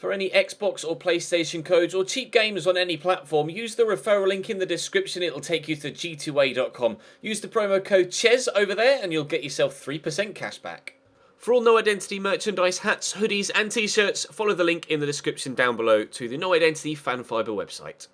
For any Xbox or PlayStation codes or cheap games on any platform, use the referral link in the description. It'll take you to g2a.com. Use the promo code CHES over there and you'll get yourself 3% cash back. For all No Identity merchandise, hats, hoodies and t-shirts, follow the link in the description down below to the No Identity Fan Fibre website.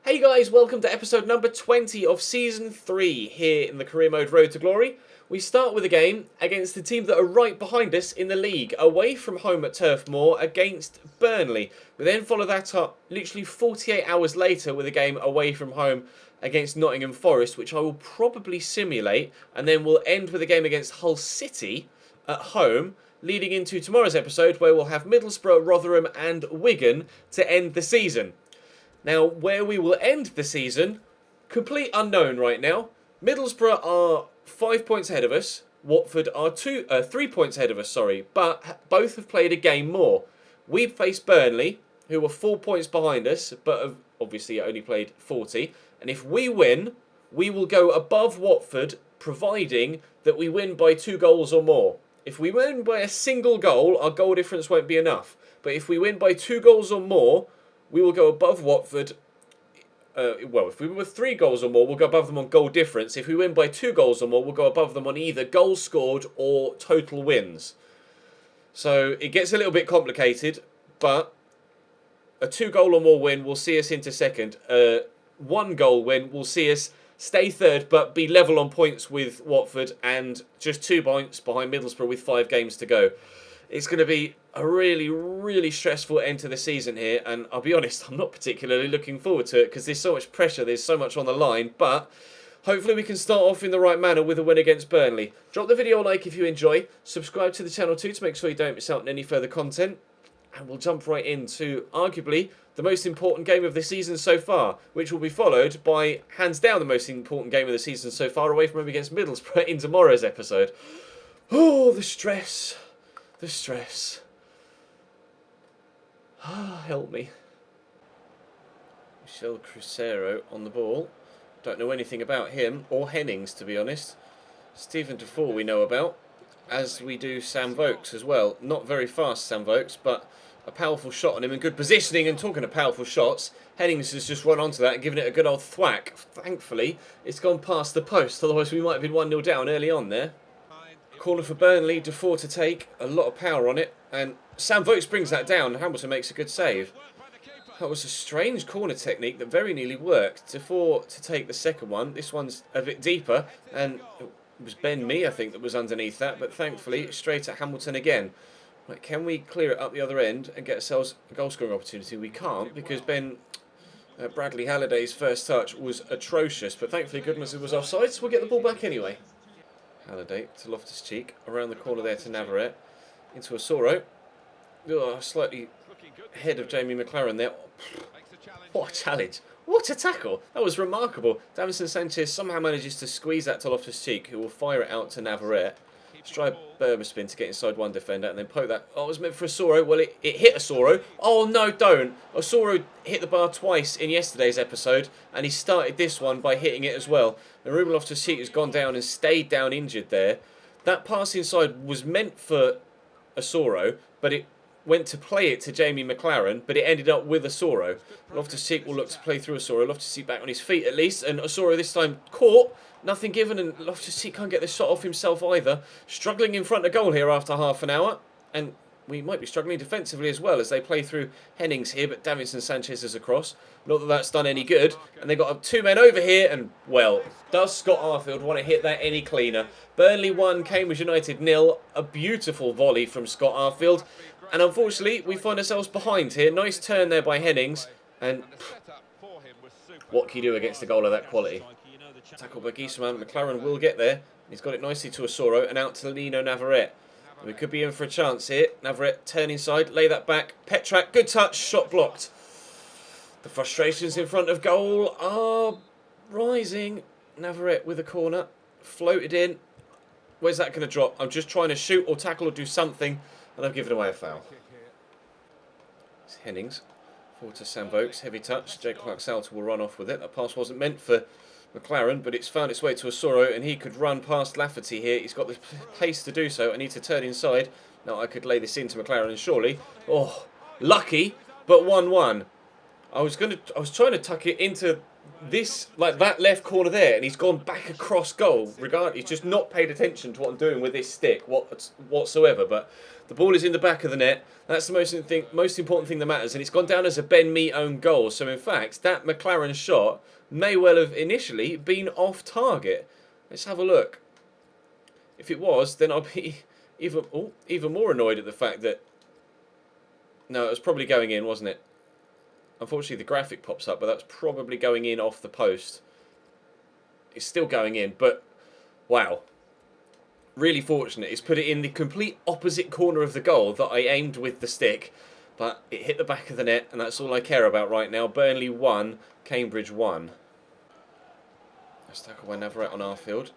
Hey guys, welcome to episode number 20 of Season 3 here in the Career Mode Road to Glory. We start with a game against the team that are right behind us in the league, away from home at Turf Moor against Burnley. We then follow that up literally 48 hours later with a game away from home against Nottingham Forest, which I will probably simulate, and then we'll end with a game against Hull City at home, leading into tomorrow's episode where we'll have Middlesbrough, Rotherham and Wigan to end the season. Now, where we will end the season, complete unknown right now. Middlesbrough are 5 points ahead of us. Watford are 3 points ahead of us, but both have played a game more. We've faced Burnley, who are 4 points behind us, but have obviously only played 40. And if we win, we will go above Watford, providing that we win by 2 goals or more. If we win by a single goal, our goal difference won't be enough. But if we win by 2 goals or more, we will go above Watford. If we win with 3 goals or more, we'll go above them on goal difference. If we win by 2 goals or more, we'll go above them on either goals scored or total wins. So it gets a little bit complicated, but a 2 goal or more win will see us into second. 1 goal win will see us stay third, but be level on points with Watford and just 2 points behind Middlesbrough with 5 games to go. It's going to be a really, really stressful end to the season here, and I'll be honest, I'm not particularly looking forward to it because there's so much pressure, there's so much on the line, but hopefully we can start off in the right manner with a win against Burnley. Drop the video a like if you enjoy, subscribe to the channel too to make sure you don't miss out on any further content, and we'll jump right into arguably the most important game of the season so far, which will be followed by, hands down, the most important game of the season so far, away from home against Middlesbrough in tomorrow's episode. Oh, the stress. The stress. Help me. Michel Crucero on the ball. Don't know anything about him, or Hennings to be honest. Stephen Defoe we know about, as we do Sam Vokes as well. Not very fast Sam Vokes, but a powerful shot on him and good positioning. And talking of powerful shots, Hennings has just run onto that and given it a good old thwack. Thankfully, it's gone past the post, otherwise we might have been 1-0 down early on there. Corner for Burnley, Defoe to take, a lot of power on it, and Sam Vokes brings that down. Hamilton makes a good save. That was a strange corner technique that very nearly worked. Defoe to take the second one. This one's a bit deeper, and it was Ben Mee, I think, that was underneath that, but thankfully straight at Hamilton again. Right, can we clear it up the other end and get ourselves a goal scoring opportunity? We can't, because Bradley Halliday's first touch was atrocious, but thankfully Goodmanson was offside, so we'll get the ball back anyway. Halliday to Loftus-Cheek, around the corner there to Navarrete, into Osoro. Slightly ahead of Jamie McLaren there. What a challenge. What a tackle. That was remarkable. Davinson Sanchez somehow manages to squeeze that to Loftus-Cheek, who will fire it out to Navarrete. Stride Berber spin to get inside one defender and then poke that. Oh, it was meant for Osoro. Well, it hit Osoro. Oh, no, don't. Osoro hit the bar twice in yesterday's episode, and he started this one by hitting it as well. And Ruben Loftus-Cheek has gone down and stayed down injured there. That pass inside was meant for Osoro, but it went to play it to Jamie McLaren, but it ended up with Osoro. Loftus-Cheek will look to play through Osoro. Loftus-Cheek back on his feet at least, and Osoro this time caught. Nothing given, and Loftus-Cheek can't get the shot off himself either. Struggling in front of goal here after half an hour. And we might be struggling defensively as well as they play through Hennings here, but Davinson Sanchez is across. Not that that's done any good. And they've got 2 men over here, and, well, does Scott Arfield want to hit that any cleaner? Burnley 1, Cambridge United 0. A beautiful volley from Scott Arfield. And unfortunately, we find ourselves behind here. Nice turn there by Hennings. And what can you do against a goal of that quality? Tackle by Giesemann. McLaren will get there. He's got it nicely to Osoro and out to Nino Navarrete. We could be in for a chance here. Navarrete turn inside, lay that back. Petrak, good touch, shot blocked. The frustrations in front of goal are rising. Navarrete with a corner, floated in. Where's that going to drop? I'm just trying to shoot or tackle or do something, and I've given away a foul. It's Hennings. Forward to Sam Vokes, heavy touch. Jake Clark-Salter will run off with it. That pass wasn't meant for McLaren, but it's found its way to Osoro, and he could run past Lafferty here. He's got the pace to do so. I need to turn inside. Now I could lay this into McLaren, and surely, oh, Lucky, but 1-1. I was trying to tuck it into this, like that left corner there, and he's gone back across goal. He's just not paid attention to what I'm doing with this stick whatsoever. But the ball is in the back of the net. That's the most important thing that matters, and it's gone down as a Ben Mee own goal. So in fact, that McLaren shot may well have initially been off target. Let's have a look. If it was, then I'll be even more annoyed at the fact that... No, it was probably going in, wasn't it? Unfortunately, the graphic pops up, but that's probably going in off the post. It's still going in, but wow. Really fortunate. It's put it in the complete opposite corner of the goal that I aimed with the stick, but it hit the back of the net, and that's all I care about right now. Burnley 1, Cambridge 1. Let's tackle by Navarrete on our field.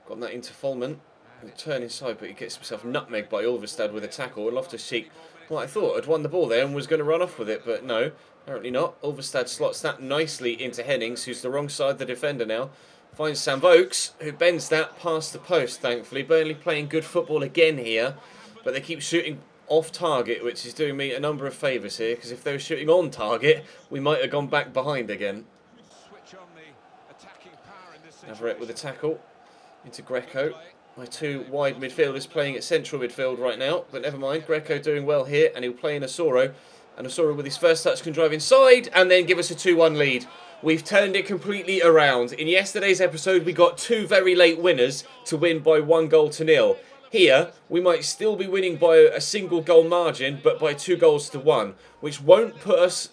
Got that into Folman. He'll turn inside, but he gets himself nutmegged by Ulverstad with a tackle. Loftus-Cheek, well, I thought had won the ball there and was going to run off with it, but no, apparently not. Ulverstad slots that nicely into Hennings, who's the wrong side of the defender now. Finds Sam Vokes, who bends that past the post, thankfully. Burnley playing good football again here, but they keep shooting off target, which is doing me a number of favours here, because if they were shooting on target, we might have gone back behind again. Navarrete with a tackle into Greco. My two wide midfielders playing at central midfield right now, but never mind. Greco doing well here, and he'll play in Osoro. And Osoro with his first touch can drive inside and then give us a 2-1 lead. We've turned it completely around. In yesterday's episode, we got two very late winners to win by 1-0. Here, we might still be winning by a single goal margin, but by 2-1, which won't put us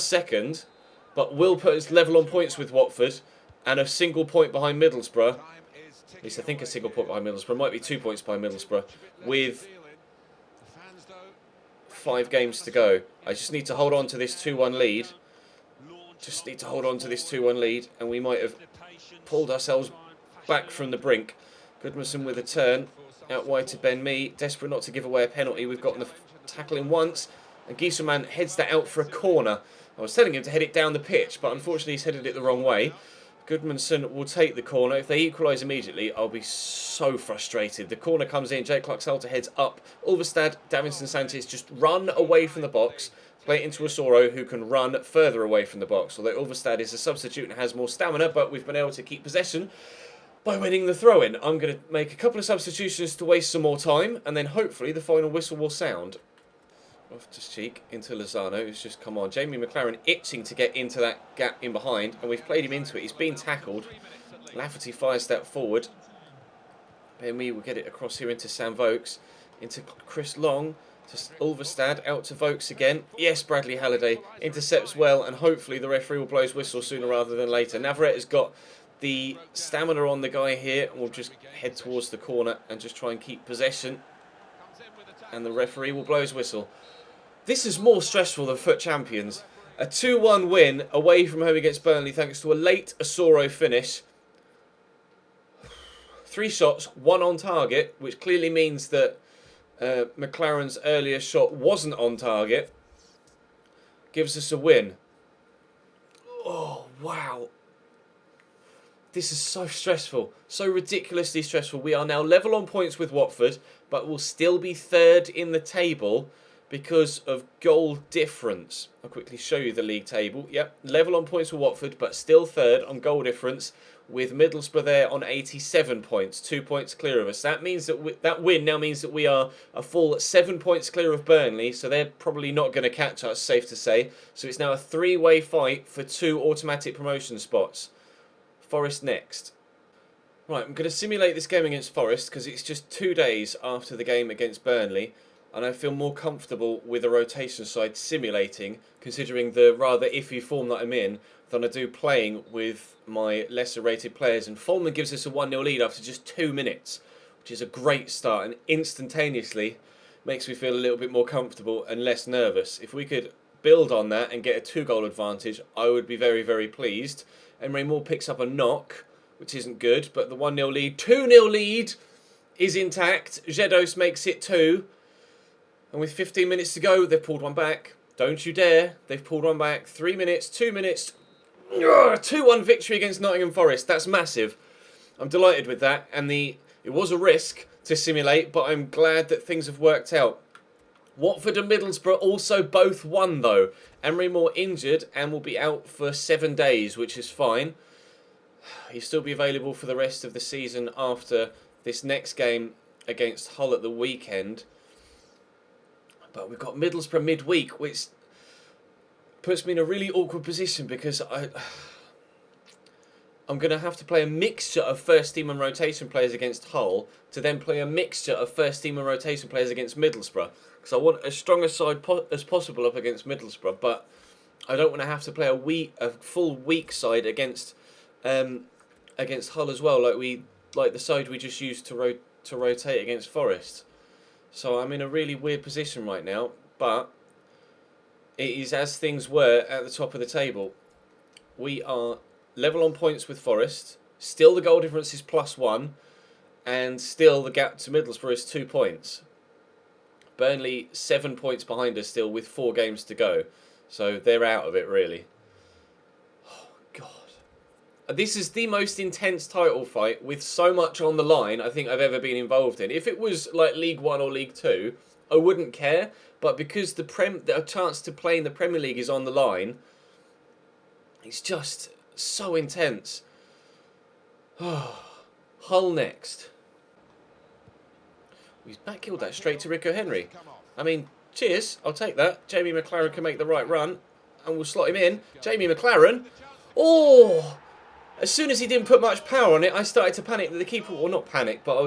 second, but will put us level on points with Watford and a single point behind Middlesbrough. At least I think a single point behind Middlesbrough. Might be 2 points behind Middlesbrough with 5 games to go. I just need to hold on to this 2-1 lead. And we might have pulled ourselves back from the brink. Goodmanson with a turn. Out wide to Ben Mee. Desperate not to give away a penalty. We've gotten the tackle in once. And Gieselman heads that out for a corner. I was telling him to head it down the pitch, but unfortunately he's headed it the wrong way. Goodmanson will take the corner. If they equalise immediately, I'll be so frustrated. The corner comes in. Jake Clark-Salter heads up. Ulverstad, Davinson Sanchez just run away from the box. Play it into Osoro, who can run further away from the box. Although Ulverstad is a substitute and has more stamina, but we've been able to keep possession by winning the throw-in. I'm going to make a couple of substitutions to waste some more time, and then hopefully the final whistle will sound. Loftus-Cheek into Lozano, who's just come on. Jamie McLaren itching to get into that gap in behind, and we've played him into it. He's been tackled. Lafferty fires that forward. Ben Mee will get it across here into Sam Vokes, into Chris Long, to Ulverstad, out to Vokes again. Yes, Bradley Halliday intercepts well, and hopefully the referee will blow his whistle sooner rather than later. Navarrete has got the stamina on the guy here, and we'll just head towards the corner and just try and keep possession. And the referee will blow his whistle. This is more stressful than FUT Champions. A 2-1 win away from home against Burnley thanks to a late Osoro finish. 3 shots, 1 on target, which clearly means that McLaren's earlier shot wasn't on target. Gives us a win. Oh, wow. This is so stressful. So ridiculously stressful. We are now level on points with Watford, but will still be 3rd in the table because of goal difference. I'll quickly show you the league table. Yep, level on points with Watford, but still 3rd on goal difference, with Middlesbrough there on 87 points, 2 points clear of us. That means that that win now means that we are a full 7 points clear of Burnley, so they're probably not going to catch us, safe to say. So it's now a 3-way fight for 2 automatic promotion spots. Forest next. Right, I'm going to simulate this game against Forest because it's just 2 days after the game against Burnley, and I feel more comfortable with a rotation side simulating, considering the rather iffy form that I'm in, than I do playing with my lesser rated players. And Folman gives us a 1-0 lead after just 2 minutes, which is a great start and instantaneously makes me feel a little bit more comfortable and less nervous. If we could build on that and get a 2-goal advantage, I would be very, very pleased. Emre Moore picks up a knock, which isn't good, but the 1-0 lead, 2-0 lead is intact. Jedos makes it 2. And with 15 minutes to go, they've pulled one back. Don't you dare. They've pulled one back. 3 minutes, 2 minutes. 2-1 victory against Nottingham Forest. That's massive. I'm delighted with that. And it was a risk to simulate, but I'm glad that things have worked out. Watford and Middlesbrough also both won though. Emery Moore injured and will be out for 7 days, which is fine. He'll still be available for the rest of the season after this next game against Hull at the weekend. But we've got Middlesbrough midweek, which puts me in a really awkward position because I'm going to have to play a mixture of first team and rotation players against Hull to then play a mixture of first team and rotation players against Middlesbrough. Because I want as strong a side as possible up against Middlesbrough, but I don't want to have to play a full weak side against Hull as well, like the side we just used to rotate against Forest. So I'm in a really weird position right now, but it is as things were at the top of the table. We are level on points with Forest. Still the goal difference is +1. And still the gap to Middlesbrough is 2 points. Burnley 7 points behind us still with 4 games to go. So they're out of it really. Oh, God. This is the most intense title fight with so much on the line I think I've ever been involved in. If it was like League 1 or League 2, I wouldn't care. But because the chance to play in the Premier League is on the line, it's just so intense. Hull next. He's backkilled that straight to Rico Henry. I mean, cheers, I'll take that. Jamie McLaren can make the right run, and we'll slot him in. Jamie McLaren. Oh! As soon as he didn't put much power on it, I started to panic that the keeper... Well, not panic, but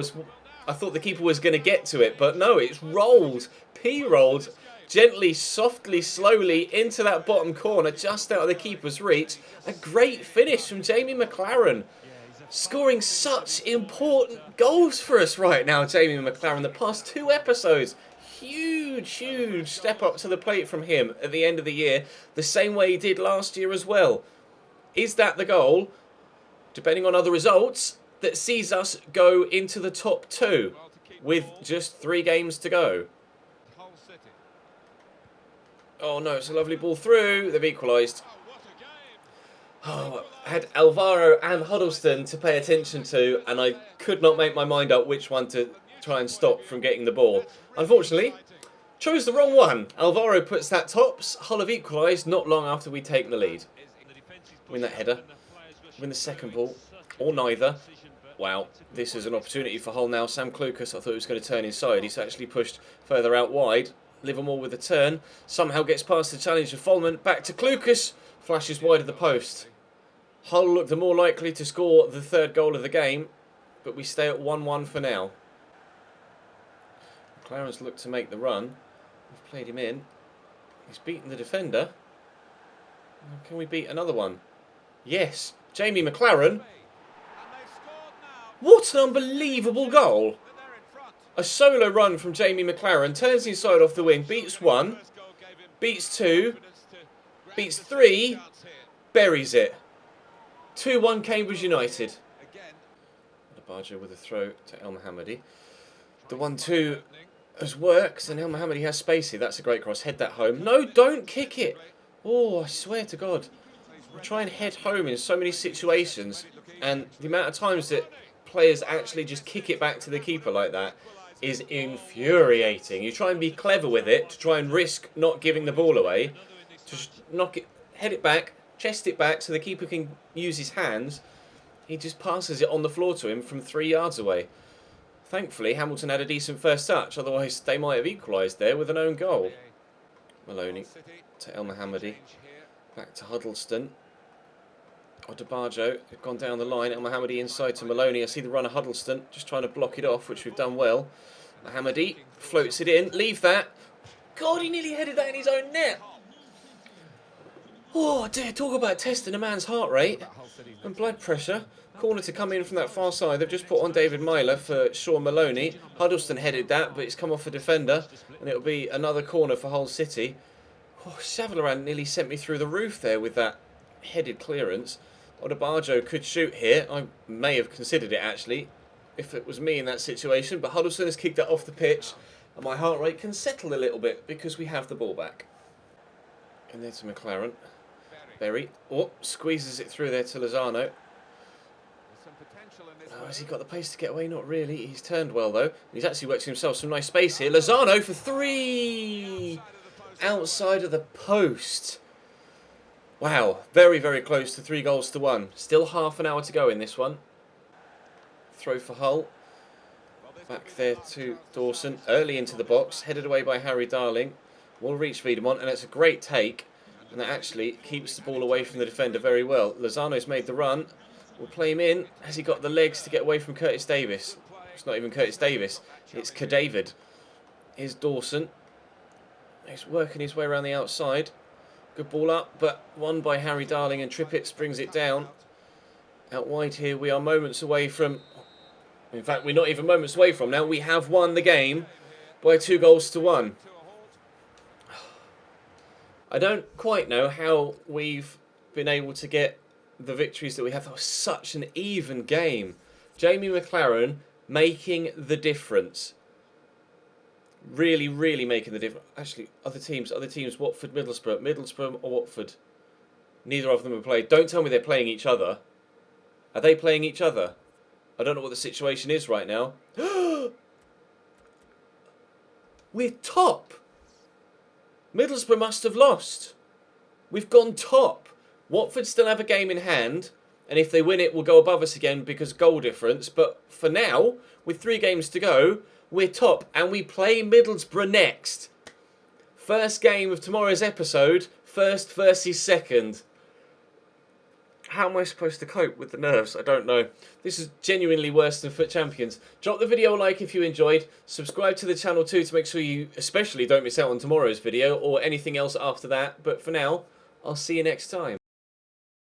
I thought the keeper was going to get to it. But no, it's rolled. P-rolled gently, softly, slowly into that bottom corner, just out of the keeper's reach. A great finish from Jamie McLaren. Scoring such important goals for us right now, Jamie McLaren. The past 2 episodes, huge step up to the plate from him at the end of the year, the same way he did last year as well. Is that the goal, depending on other results, that sees us go into the top 2 with just 3 games to go? Oh no, it's a lovely ball through. They've equalised. Oh, I had Alvaro and Huddleston to pay attention to, and I could not make my mind up which one to try and stop from getting the ball. Unfortunately, chose the wrong one. Alvaro puts that tops. Hull have equalised not long after we take the lead. Win that header. Win the second ball. Or neither. Wow, this is an opportunity for Hull now. Sam Clucas, I thought he was going to turn inside. He's actually pushed further out wide. Livermore with a turn. Somehow gets past the challenge of Folman. Back to Clucas. Flashes wide of the post. Hull look the more likely to score the 3rd goal of the game, but we stay at 1-1 for now. McLaren's looked to make the run. We've played him in. He's beaten the defender. Can we beat another one? Yes. Jamie McLaren. What an unbelievable goal. A solo run from Jamie McLaren. Turns inside off the wing. Beats 1. Beats 2. Beats 3. Buries it. 2-1 Cambridge United. Barger with a throw to El Mohammadi. The 1-2 has worked, and El Mohammadi has spacey. That's a great cross. Head that home. No, don't kick it. Oh, I swear to God. I try and head home in so many situations, and the amount of times that players actually just kick it back to the keeper like that is infuriating. You try and be clever with it to try and risk not giving the ball away. Just knock it, head it back, chest it back so the keeper can use his hands. He just passes it on the floor to him from 3 yards away. Thankfully, Hamilton had a decent first touch, otherwise they might have equalised there with an own goal. Maloney to El Mohammadi. Back to Huddleston. Odebajo have gone down the line. El Mohammadi inside to Maloney. I see the runner Huddleston just trying to block it off, which we've done well. Mohammadi floats it in. Leave that. God, he nearly headed that in his own net. Oh dear, talk about testing a man's heart rate and blood pressure. Corner to come in from that far side. They've just put on David Myler for Sean Maloney. Huddleston headed that, but it's come off a defender. And it'll be another corner for Hull City. Oh, Savalaran nearly sent me through the roof there with that headed clearance. Odebajo could shoot here. I may have considered it actually, if it was me in that situation. But Huddleston has kicked that off the pitch. And my heart rate can settle a little bit because we have the ball back. And there to McLaren. Berry. Oh, squeezes it through there to Lozano. Oh, has he got the pace to get away? Not really. He's turned well, though. He's actually worked himself some nice space here. Lozano for 3! Outside of the post. Wow. Very, very close to 3 goals to 1. Still half an hour to go in this one. Throw for Hull. Back there to Dawson. Early into the box. Headed away by Harry Darling. Will reach Wiedemont, and it's a great take. And that actually keeps the ball away from the defender very well. Lozano's made the run. We'll play him in. Has he got the legs to get away from Curtis Davis? It's not even Curtis Davis. It's David. Here's Dawson. He's working his way around the outside. Good ball up, but won by Harry Darling, and Trippett brings it down. Out wide here, we are moments away from... In fact, we're not even moments away from now. We have won the game by 2 goals to 1. I don't quite know how we've been able to get the victories that we have. That was such an even game. Jamie McLaren making the difference. Really, really making the difference. Actually, other teams, Watford, Middlesbrough or Watford. Neither of them have played. Don't tell me they're playing each other. Are they playing each other? I don't know what the situation is right now. We're top. Middlesbrough must have lost. We've gone top. Watford still have a game in hand, and if they win it, we'll go above us again because goal difference. But for now, with 3 games to go, we're top, and we play Middlesbrough next. First game of tomorrow's episode, first versus second. How am I supposed to cope with the nerves? I don't know. This is genuinely worse than Foot Champions. Drop the video a like if you enjoyed. Subscribe to the channel too to make sure you especially don't miss out on tomorrow's video or anything else after that. But for now, I'll see you next time.